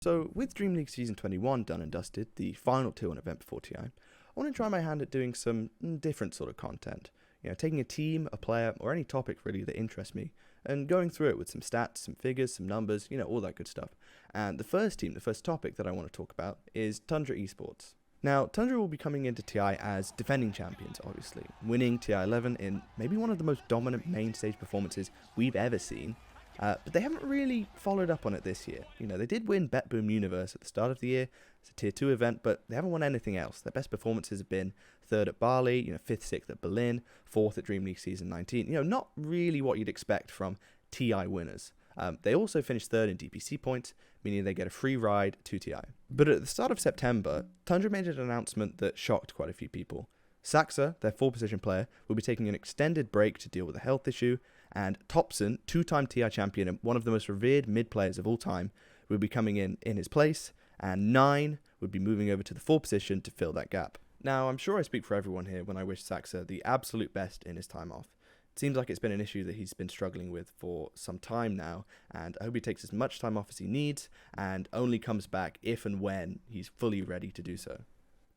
So with Dream League Season 21 done and dusted, the final Tier 1 event before TI, I want to try my hand at doing some different sort of content. Taking a team, a player, or any topic really that interests me, and going through it with some stats, some figures, some numbers, all that good stuff. And the first topic that I want to talk about is Tundra Esports. Now, Tundra will be coming into TI as defending champions, obviously, winning TI 11 in maybe one of the most dominant main stage performances we've ever seen. But they haven't really followed up on it this year. They did win Bet Boom Universe at the start of the year. It's a Tier 2 event, but they haven't won anything else. Their best performances have been 3rd at Bali, 5th, 6th at Berlin, 4th at Dream League Season 19. Not really what you'd expect from TI winners. They also finished 3rd in DPC points, meaning they get a free ride to TI. But at the start of September, Tundra made an announcement that shocked quite a few people. Saxa, their 4th position player, will be taking an extended break to deal with a health issue, and Topson, 2-time TI champion and one of the most revered mid players of all time, will be coming in his place, and 9 would be moving over to the 4th position to fill that gap. Now, I'm sure I speak for everyone here when I wish Saxa the absolute best in his time off. It seems like it's been an issue that he's been struggling with for some time now, and I hope he takes as much time off as he needs, and only comes back if and when he's fully ready to do so.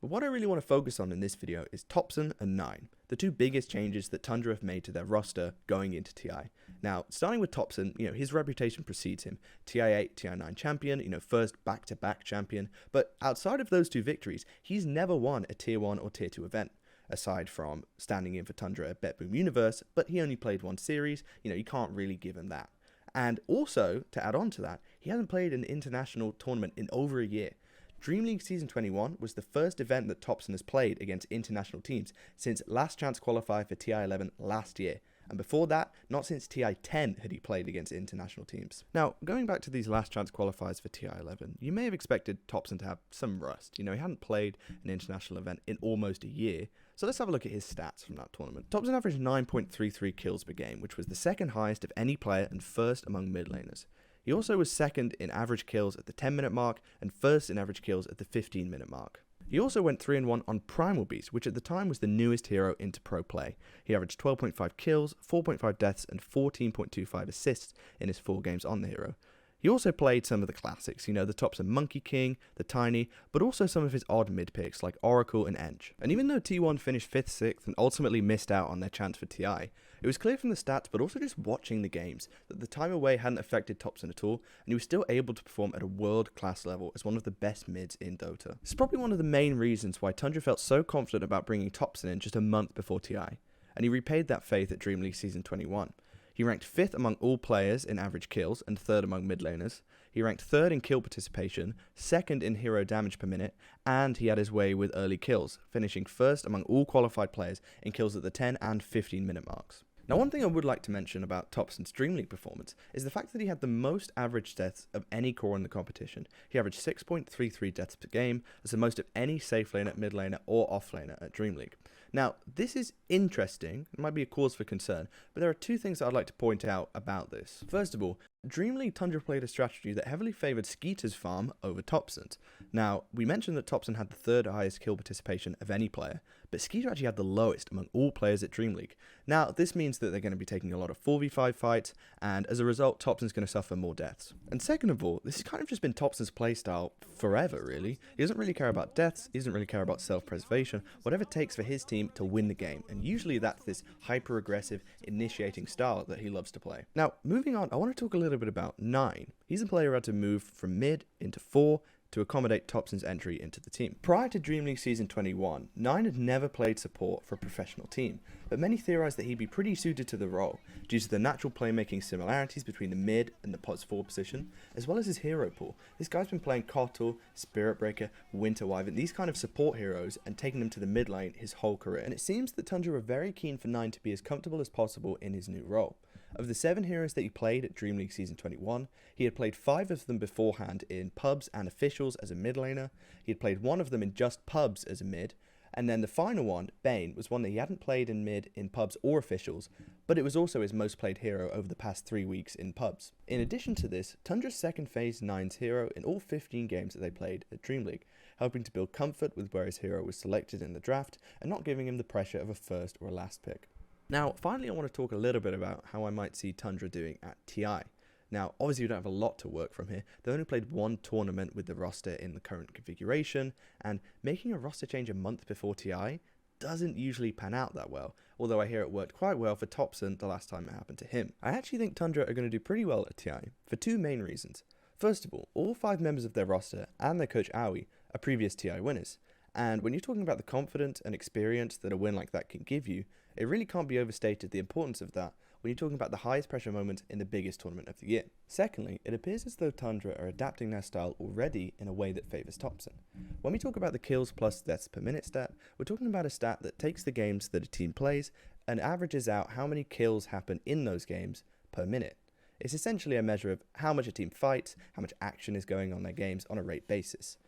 But what I really want to focus on in this video is Topson and 9, the two biggest changes that Tundra have made to their roster going into TI. Now, starting with Topson, his reputation precedes him. TI 8, TI 9 champion, first back-to-back champion, but outside of those two victories, he's never won a Tier 1 or Tier 2 event, aside from standing in for Tundra at Bet Boom Universe, but he only played one series, you can't really give him that. And also, to add on to that, he hasn't played an international tournament in over a year. Dream League Season 21 was the first event that Topson has played against international teams since Last Chance Qualifier for TI 11 last year, and before that, not since TI 10 had he played against international teams. Now, going back to these Last Chance Qualifiers for TI 11, you may have expected Topson to have some rust. He hadn't played an international event in almost a year, so let's have a look at his stats from that tournament. Topson averaged 9.33 kills per game, which was the second highest of any player and first among mid laners. He also was second in average kills at the 10-minute mark and first in average kills at the 15-minute mark. He also went 3-1 on Primal Beast, which at the time was the newest hero into pro play. He averaged 12.5 kills, 4.5 deaths and 14.25 assists in his 4 games on the hero. He also played some of the classics, the Topson Monkey King, the Tiny, but also some of his odd mid picks like Oracle and Eng. And even though T1 finished 5th, 6th and ultimately missed out on their chance for TI, it was clear from the stats, but also just watching the games, that the time away hadn't affected Topson at all, and he was still able to perform at a world-class level as one of the best mids in Dota. It's probably one of the main reasons why Tundra felt so confident about bringing Topson in just a month before TI, and he repaid that faith at Dream League Season 21. He ranked 5th among all players in average kills and 3rd among mid laners. He ranked 3rd in kill participation, 2nd in hero damage per minute, and he had his way with early kills, finishing 1st among all qualified players in kills at the 10 and 15-minute marks. Now, one thing I would like to mention about Topson's Dream League performance is the fact that he had the most average deaths of any core in the competition. He averaged 6.33 deaths per game, as the most of any safe laner, mid laner, or off laner at Dream League. Now, this is interesting, it might be a cause for concern, but there are two things that I'd like to point out about this. First of all, Dream League Tundra played a strategy that heavily favoured Skeeter's farm over Topson's. Now, we mentioned that Topson had the 3rd highest kill participation of any player, but Skeeter actually had the lowest among all players at Dream League. Now, this means that they're going to be taking a lot of 4v5 fights, and as a result, Topson's going to suffer more deaths. And second of all, this has kind of just been Topson's playstyle forever, really. He doesn't really care about deaths, he doesn't really care about self-preservation, whatever it takes for his team to win the game, and usually that's this hyper-aggressive, initiating style that he loves to play. Now, moving on, I want to talk a little bit about 9. He's a player who had to move from mid into 4 to accommodate Topson's entry into the team. Prior to Dream League Season 21, 9 had never played support for a professional team, but many theorized that he'd be pretty suited to the role due to the natural playmaking similarities between the mid and the POTS 4 position, as well as his hero pool. This guy's been playing Kotl, Spirit Breaker, Winter Wyvern, these kind of support heroes, and taking them to the mid lane his whole career. And it seems that Tundra were very keen for 9 to be as comfortable as possible in his new role. Of the 7 heroes that he played at Dream League Season 21, he had played 5 of them beforehand in pubs and officials as a mid laner, he had played 1 of them in just pubs as a mid, and then the final one, Bane, was one that he hadn't played in mid in pubs or officials, but it was also his most played hero over the past 3 weeks in pubs. In addition to this, Tundra's second phase 9's hero in all 15 games that they played at Dream League, helping to build comfort with where his hero was selected in the draft and not giving him the pressure of a first or a last pick. Now, finally, I want to talk a little bit about how I might see Tundra doing at TI. Now, obviously you don't have a lot to work from here. They only played one tournament with the roster in the current configuration, and making a roster change a month before TI doesn't usually pan out that well, although I hear it worked quite well for Topson the last time it happened to him. I actually think Tundra are going to do pretty well at TI, for two main reasons. First of all 5 members of their roster and their coach Aoi are previous TI winners, and when you're talking about the confidence and experience that a win like that can give you, it really can't be overstated the importance of that when you're talking about the highest pressure moment in the biggest tournament of the year. Secondly, it appears as though Tundra are adapting their style already in a way that favours Topson. When we talk about the kills plus deaths per minute stat, we're talking about a stat that takes the games that a team plays and averages out how many kills happen in those games per minute. It's essentially a measure of how much a team fights, how much action is going on in their games on a rate basis.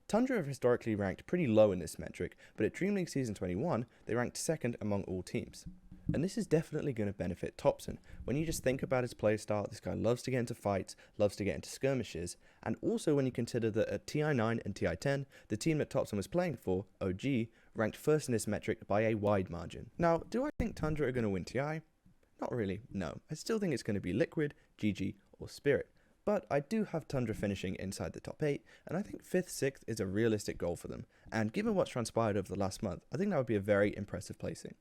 Tundra have historically ranked pretty low in this metric, but at Dream League Season 21, they ranked second among all teams. And this is definitely going to benefit Topson. When you just think about his playstyle, this guy loves to get into fights, loves to get into skirmishes, and also when you consider that at TI9 and TI10, the team that Topson was playing for, OG, ranked first in this metric by a wide margin. Now, do I think Tundra are going to win TI? Not really, no. I still think it's going to be Liquid, GG, or Spirit. But I do have Tundra finishing inside the top 8, and I think 5th, 6th is a realistic goal for them. And given what's transpired over the last month, I think that would be a very impressive placing.